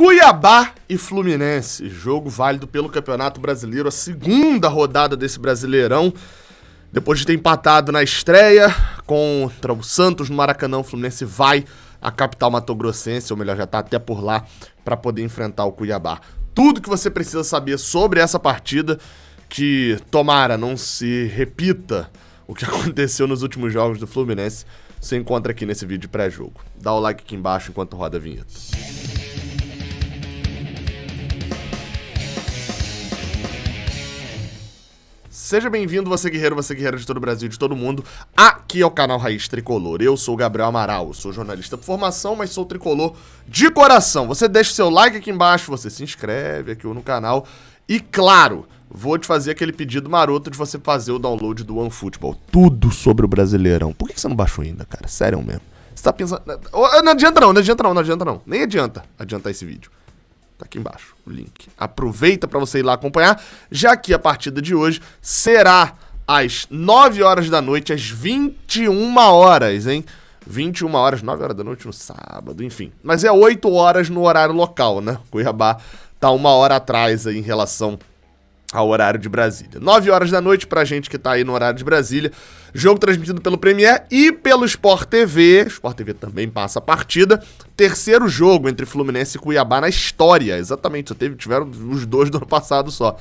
Cuiabá e Fluminense, jogo válido pelo Campeonato Brasileiro, a segunda rodada desse Brasileirão. Depois de ter empatado na estreia contra o Santos no Maracanã, o Fluminense vai à capital matogrossense, ou melhor, já está até por lá, para poder enfrentar o Cuiabá. Tudo que você precisa saber sobre essa partida, que tomara não se repita o que aconteceu nos últimos jogos do Fluminense, você encontra aqui nesse vídeo pré-jogo. Dá o like aqui embaixo enquanto roda a vinheta. Seja bem-vindo, você guerreira de todo o Brasil, de todo mundo. Aqui é o canal Raiz Tricolor. Eu sou o Gabriel Amaral, sou jornalista por formação, mas sou tricolor de coração. Você deixa o seu like aqui embaixo, você se inscreve aqui no canal. E claro, vou te fazer aquele pedido maroto de você fazer o download do OneFootball. Tudo sobre o Brasileirão. Por que você não baixou ainda, cara? Sério mesmo. Você tá pensando... Não adianta não. Nem adianta adiantar esse vídeo. Tá aqui embaixo o link. Aproveita para você ir lá acompanhar, já que a partida de hoje será às 9 horas da noite, às 21 horas, hein? 21 horas, 9 horas da noite no sábado, enfim. Mas é 8 horas no horário local, né? Cuiabá tá 1 hora atrás aí em relação ao horário de Brasília. 9 horas da noite pra gente que tá aí no horário de Brasília. Jogo transmitido pelo Premier e pelo Sport TV. O Sport TV também passa a partida. Terceiro jogo entre Fluminense e Cuiabá na história. Exatamente, tiveram os dois do ano passado só.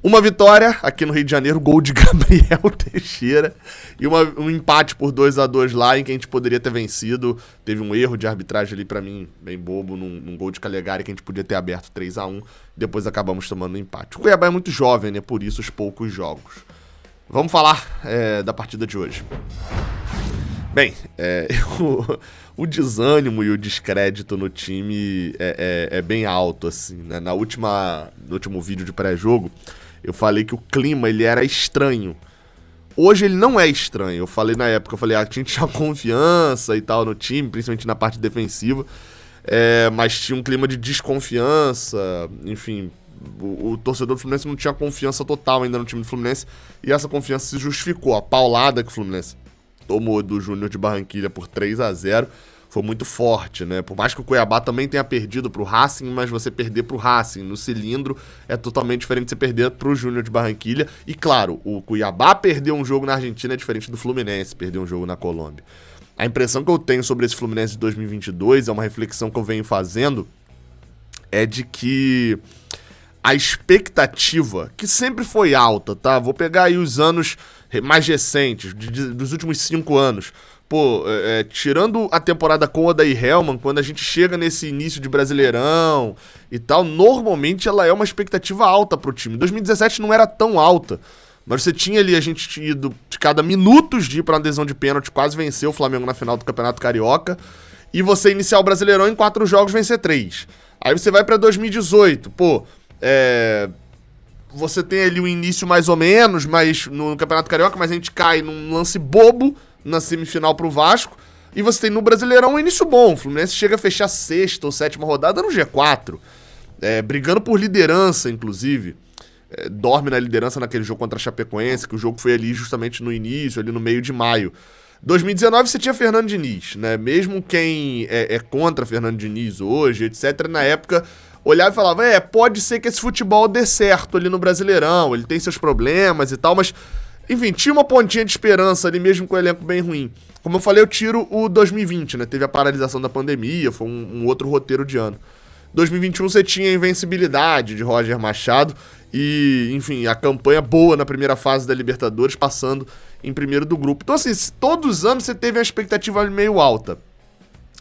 Uma vitória aqui no Rio de Janeiro, gol de Gabriel Teixeira. E um empate por 2-2 lá, em que a gente poderia ter vencido. Teve um erro de arbitragem ali pra mim, bem bobo, num gol de Calegari, que a gente podia ter aberto 3-1. Depois acabamos tomando um empate. O Cuiabá é muito jovem, né? Por isso os poucos jogos. Vamos falar da partida de hoje. Bem, o desânimo e o descrédito no time é bem alto, assim, né? No último vídeo de pré-jogo, eu falei que o clima ele era estranho. Hoje ele não é estranho. Eu falei na época, a gente tinha confiança e tal no time, principalmente na parte defensiva, mas tinha um clima de desconfiança, enfim... O torcedor do Fluminense não tinha confiança total ainda no time do Fluminense, e essa confiança se justificou. A paulada que o Fluminense tomou do Júnior de Barranquilla por 3-0 foi muito forte, né? Por mais que o Cuiabá também tenha perdido pro Racing, mas você perder pro Racing no cilindro é totalmente diferente de você perder pro Júnior de Barranquilla. E claro, o Cuiabá perdeu um jogo na Argentina é diferente do Fluminense perder um jogo na Colômbia. A impressão que eu tenho sobre esse Fluminense de 2022, é uma reflexão que eu venho fazendo, é de que a expectativa, que sempre foi alta, tá? Vou pegar aí os anos mais recentes, dos últimos 5 anos. Pô, tirando a temporada com o Odair Hellmann, quando a gente chega nesse início de Brasileirão e tal, normalmente ela é uma expectativa alta pro time. 2017 não era tão alta, mas você tinha ali, a gente tinha ido de cada minutos de ir pra uma decisão de pênalti, quase venceu o Flamengo na final do Campeonato Carioca, e você iniciar o Brasileirão em 4 jogos, vencer 3. Aí você vai pra 2018, pô... Você tem ali um início mais ou menos, mas no Campeonato Carioca, mas a gente cai num lance bobo na semifinal pro Vasco, e você tem no Brasileirão um início bom. O Fluminense chega a fechar 6ª ou 7ª rodada no G4, brigando por liderança, inclusive. Dorme na liderança naquele jogo contra a Chapecoense, que o jogo foi ali justamente no início, ali no meio de maio. 2019 você tinha Fernando Diniz, né? Mesmo quem é contra Fernando Diniz hoje, etc., na época... olhava e falava, pode ser que esse futebol dê certo ali no Brasileirão, ele tem seus problemas e tal, mas, enfim, tinha uma pontinha de esperança ali mesmo com o elenco bem ruim. Como eu falei, eu tiro o 2020, né, teve a paralisação da pandemia, foi um outro roteiro de ano. 2021 você tinha a invencibilidade de Roger Machado e, enfim, a campanha boa na primeira fase da Libertadores, passando em primeiro do grupo. Então, assim, todos os anos você teve uma expectativa meio alta.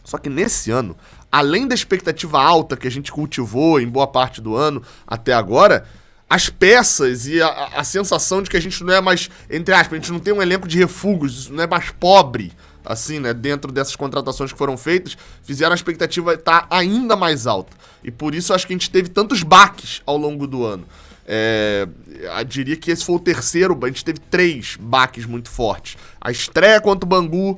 Só que nesse ano, além da expectativa alta que a gente cultivou em boa parte do ano até agora, as peças e a sensação de que a gente não é mais, entre aspas, a gente não tem um elenco de refugos, não é mais pobre, assim, né, dentro dessas contratações que foram feitas, fizeram a expectativa estar ainda mais alta. E por isso acho que a gente teve tantos baques ao longo do ano. Eu diria que esse foi o terceiro, a gente teve 3 baques muito fortes. A estreia contra o Bangu,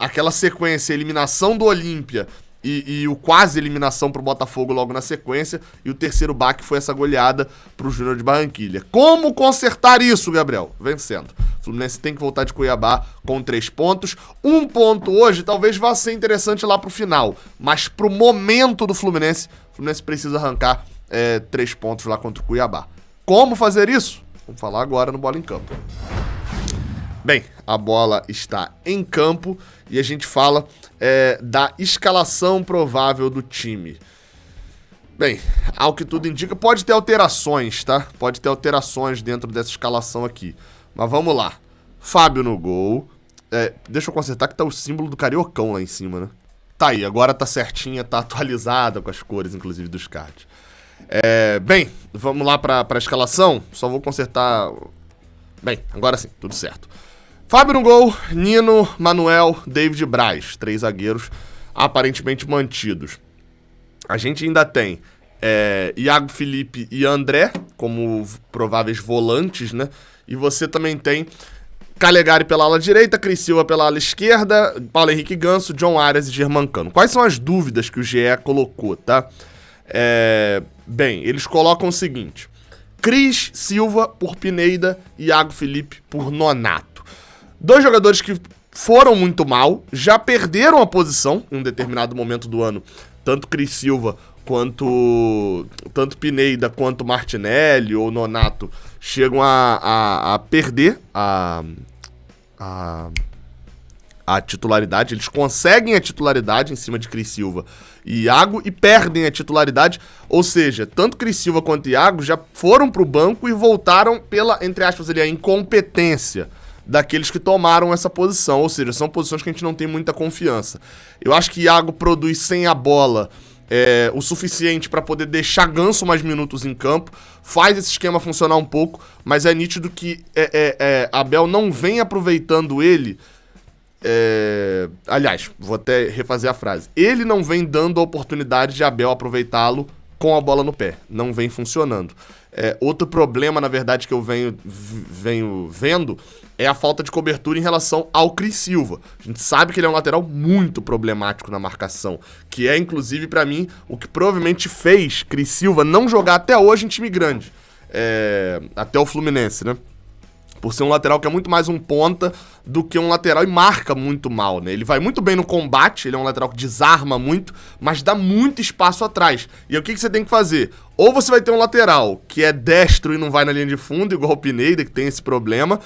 aquela sequência, a eliminação do Olímpia e o quase eliminação pro Botafogo logo na sequência, e o terceiro baque foi essa goleada pro Júnior de Barranquilha. Como consertar isso, Gabriel? Vencendo. O Fluminense tem que voltar de Cuiabá com 3 pontos. 1 ponto hoje talvez vá ser interessante lá pro final, mas pro momento do Fluminense, o Fluminense precisa arrancar 3 pontos lá contra o Cuiabá. Como fazer isso? Vamos falar agora no Bola em Campo. Bem, a bola está em campo e a gente fala da escalação provável do time. Bem, ao que tudo indica, pode ter alterações, tá? Pode ter alterações dentro dessa escalação aqui. Mas vamos lá. Fábio no gol. Deixa eu consertar que tá o símbolo do Cariocão lá em cima, né? Tá aí, agora tá certinha, tá atualizada com as cores, inclusive, dos cards. Bem, vamos lá pra escalação. Só vou consertar... Bem, agora sim, tudo certo. Fábio no gol, Nino, Manuel, David Braz. 3 zagueiros aparentemente mantidos. A gente ainda tem Iago Felipe e André como prováveis volantes, né? E você também tem Calegari pela ala direita, Cris Silva pela ala esquerda, Paulo Henrique Ganso, John Arias e Germancano. Quais são as dúvidas que o GE colocou, tá? Bem, eles colocam o seguinte: Cris Silva por Pineda e Iago Felipe por Nonato. 2 jogadores que foram muito mal, já perderam a posição em um determinado momento do ano. Tanto Cris Silva tanto Pineda quanto Martinelli ou Nonato chegam a perder a titularidade. Eles conseguem a titularidade em cima de Cris Silva e Iago e perdem a titularidade. Ou seja, tanto Cris Silva quanto Iago já foram pro banco e voltaram pela, entre aspas, a incompetência daqueles que tomaram essa posição. Ou seja, são posições que a gente não tem muita confiança. Eu acho que Iago produz sem a bola o suficiente para poder deixar Ganso mais minutos em campo, faz esse esquema funcionar um pouco, mas é nítido que Abel não vem aproveitando ele. Aliás, vou até refazer a frase. Ele não vem dando a oportunidade de Abel aproveitá-lo com a bola no pé. Não vem funcionando. Outro problema, na verdade, que eu venho vendo é a falta de cobertura em relação ao Cris Silva. A gente sabe que ele é um lateral muito problemático na marcação, que é, inclusive, pra mim, o que provavelmente fez Cris Silva não jogar até hoje em time grande. Até o Fluminense, né? Por ser um lateral que é muito mais um ponta do que um lateral e marca muito mal, né? Ele vai muito bem no combate, ele é um lateral que desarma muito, mas dá muito espaço atrás. E aí, o que você tem que fazer? Ou você vai ter um lateral que é destro e não vai na linha de fundo, igual o Pineda, que tem esse problema,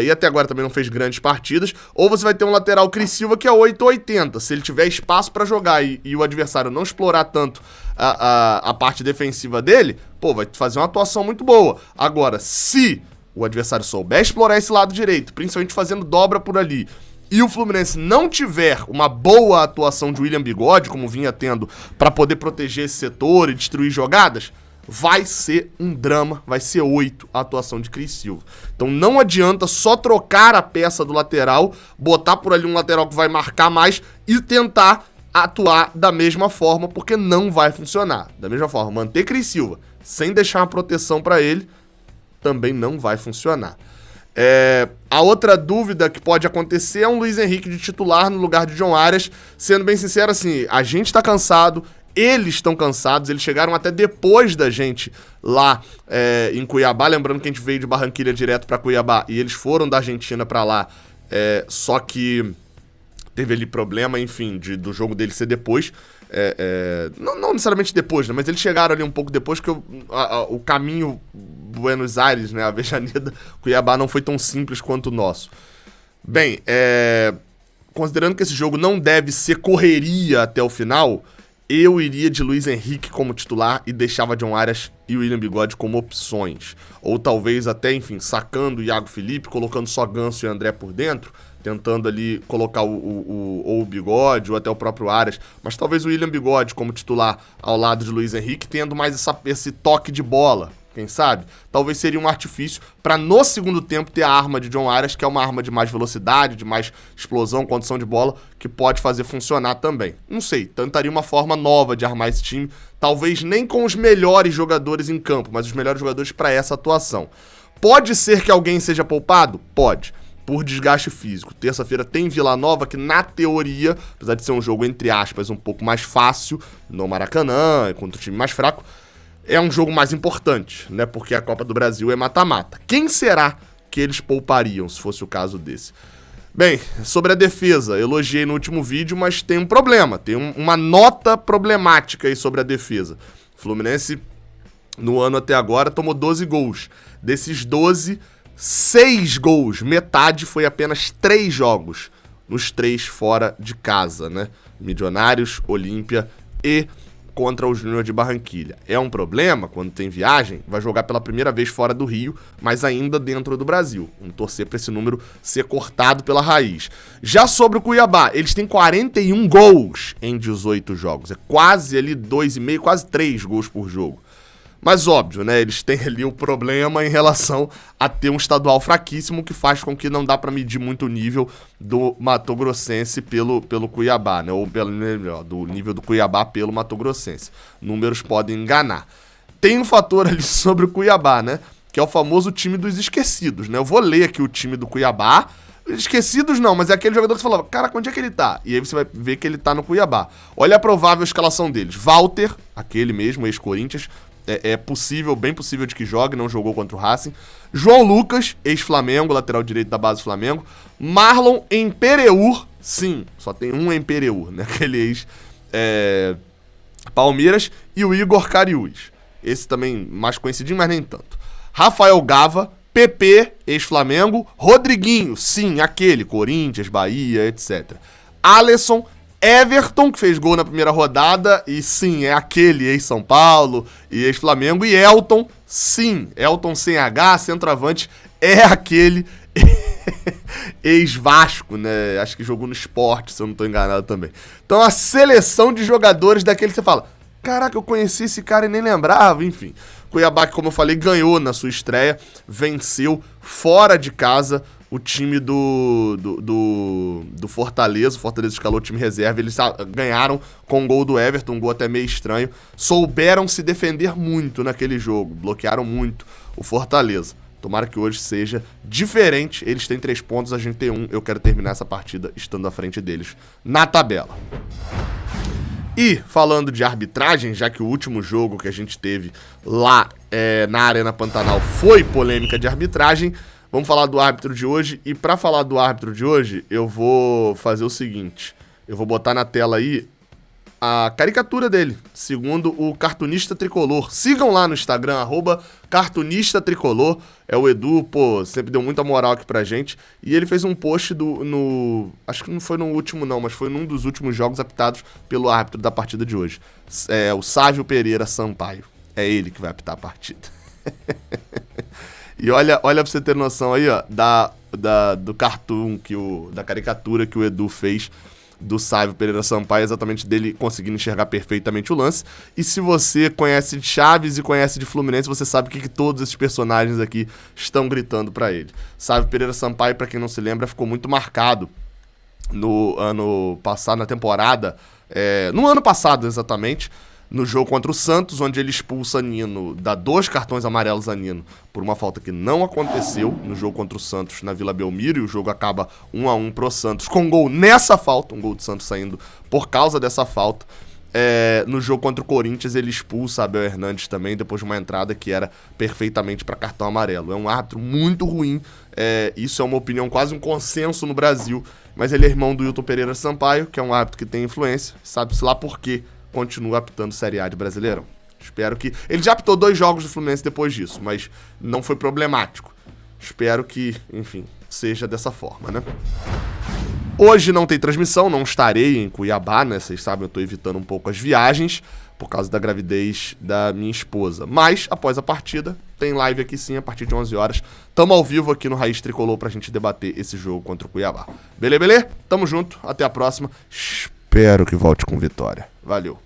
e até agora também não fez grandes partidas, ou você vai ter um lateral Cris Silva que é 880. Se ele tiver espaço pra jogar e o adversário não explorar tanto a parte defensiva dele, vai fazer uma atuação muito boa. Agora, se o adversário souber explorar esse lado direito, principalmente fazendo dobra por ali, e o Fluminense não tiver uma boa atuação de William Bigode, como vinha tendo, para poder proteger esse setor e destruir jogadas, vai ser um drama, vai ser 8 a atuação de Cris Silva. Então não adianta só trocar a peça do lateral, botar por ali um lateral que vai marcar mais e tentar atuar da mesma forma, porque não vai funcionar. Da mesma forma, manter Cris Silva sem deixar uma proteção para ele, também não vai funcionar. A outra dúvida que pode acontecer é um Luiz Henrique de titular no lugar de John Arias. Sendo bem sincero, assim, a gente tá cansado, eles estão cansados, eles chegaram até depois da gente lá em Cuiabá, lembrando que a gente veio de Barranquilha direto pra Cuiabá e eles foram da Argentina pra lá, só que teve ali problema, enfim, do jogo dele ser depois. Não necessariamente depois, né? Mas eles chegaram ali um pouco depois, que o caminho Buenos Aires, né? A Avejaneda, Cuiabá não foi tão simples quanto o nosso. Bem, considerando que esse jogo não deve ser correria até o final, eu iria de Luiz Henrique como titular e deixava John Arias e William Bigode como opções. Ou talvez até, enfim, sacando o Iago Felipe, colocando só Ganso e André por dentro, tentando ali colocar ou o Bigode ou até o próprio Arias, mas talvez o William Bigode como titular ao lado de Luiz Henrique, tendo mais esse toque de bola, quem sabe? Talvez seria um artifício para no segundo tempo ter a arma de John Arias, que é uma arma de mais velocidade, de mais explosão, condição de bola, que pode fazer funcionar também. Não sei, tentaria uma forma nova de armar esse time, talvez nem com os melhores jogadores em campo, mas os melhores jogadores para essa atuação. Pode ser que alguém seja poupado? Pode. por desgaste físico. Terça-feira tem Vila Nova, que na teoria, apesar de ser um jogo, entre aspas, um pouco mais fácil, no Maracanã, contra o time mais fraco, é um jogo mais importante, né? Porque a Copa do Brasil é mata-mata. Quem será que eles poupariam, se fosse o caso desse? Bem, sobre a defesa, elogiei no último vídeo, mas tem um problema, tem uma nota problemática aí sobre a defesa. O Fluminense, no ano até agora, tomou 12 gols. Desses 12, 6 gols, metade foi apenas 3 jogos, nos 3 fora de casa, né? Milionários, Olímpia e contra o Júnior de Barranquilha. É um problema, quando tem viagem, vai jogar pela primeira vez fora do Rio, mas ainda dentro do Brasil. Vamos torcer para esse número ser cortado pela raiz. Já sobre o Cuiabá, eles têm 41 gols em 18 jogos. É quase ali 2,5, quase 3 gols por jogo. Mas óbvio, né, eles têm ali o problema em relação a ter um estadual fraquíssimo, que faz com que não dá para medir muito o nível do Mato-Grossense pelo Cuiabá, né, ou melhor, do nível do Cuiabá pelo Mato-Grossense. Números podem enganar. Tem um fator ali sobre o Cuiabá, né, que é o famoso time dos esquecidos, né. Eu vou ler aqui o time do Cuiabá. Esquecidos não, mas é aquele jogador que você falava, cara, onde é que ele tá? E aí você vai ver que ele tá no Cuiabá. Olha a provável escalação deles. Walter, aquele mesmo, ex-Corinthians, é possível, bem possível de que jogue, não jogou contra o Racing. João Lucas, ex-Flamengo, lateral direito da base do Flamengo. Marlon Empereur, sim, só tem um Empereur, né? Aquele ex-Palmeiras. E o Igor Cariús. Esse também mais conhecidinho, mas nem tanto. Rafael Gava, PP, ex-Flamengo. Rodriguinho, sim, aquele, Corinthians, Bahia, etc. Alisson, Everton, que fez gol na primeira rodada, e sim, é aquele ex-São Paulo e ex-Flamengo. E Elton, sim, Elton sem H, centroavante, é aquele ex-Vasco, né? Acho que jogou no Sport, se eu não tô enganado também. Então a seleção de jogadores daquele que você fala, caraca, eu conheci esse cara e nem lembrava, enfim. Cuiabá, que como eu falei, ganhou na sua estreia, venceu fora de casa o time do Fortaleza. O Fortaleza escalou o time reserva, eles ganharam com o gol do Everton, um gol até meio estranho. Souberam se defender muito naquele jogo, bloquearam muito o Fortaleza. Tomara que hoje seja diferente, eles têm 3 pontos, a gente tem 1, eu quero terminar essa partida estando à frente deles na tabela. E falando de arbitragem, já que o último jogo que a gente teve lá na Arena Pantanal foi polêmica de arbitragem, vamos falar do árbitro de hoje. E para falar do árbitro de hoje, eu vou fazer o seguinte. Eu vou botar na tela aí a caricatura dele, segundo o Cartunista Tricolor. Sigam lá no Instagram, @cartunistatricolor. É o Edu, pô, sempre deu muita moral aqui pra gente. E ele fez um post acho que não foi no último não, mas foi num dos últimos jogos apitados pelo árbitro da partida de hoje. É o Sávio Pereira Sampaio. É ele que vai apitar a partida. E olha pra você ter noção aí, ó, do cartoon, da caricatura que o Edu fez do Sávio Pereira Sampaio, exatamente dele conseguindo enxergar perfeitamente o lance. E se você conhece de Chaves e conhece de Fluminense, você sabe o que todos esses personagens aqui estão gritando pra ele. Sávio Pereira Sampaio, pra quem não se lembra, ficou muito marcado no ano passado, na temporada, no ano passado exatamente, no jogo contra o Santos, onde ele expulsa Nino, dá 2 cartões amarelos a Nino por uma falta que não aconteceu no jogo contra o Santos na Vila Belmiro, e o jogo acaba 1-1 pro Santos, com gol nessa falta, um gol do Santos saindo por causa dessa falta. No jogo contra o Corinthians, ele expulsa Abel Hernandes também, depois de uma entrada que era perfeitamente para cartão amarelo. É um árbitro muito ruim, isso é uma opinião, quase um consenso no Brasil, mas ele é irmão do Hilton Pereira Sampaio, que é um árbitro que tem influência, sabe-se lá por quê continua apitando Série A de Brasileirão. Espero que... Ele já apitou 2 jogos do Fluminense depois disso, mas não foi problemático. Espero que, enfim, seja dessa forma, né? Hoje não tem transmissão, não estarei em Cuiabá, né? Vocês sabem, eu tô evitando um pouco as viagens por causa da gravidez da minha esposa. Mas, após a partida, tem live aqui sim, a partir de 11 horas. Tamo ao vivo aqui no Raiz Tricolor pra gente debater esse jogo contra o Cuiabá. Beleza? Tamo junto, até a próxima. Espero que volte com vitória. Valeu.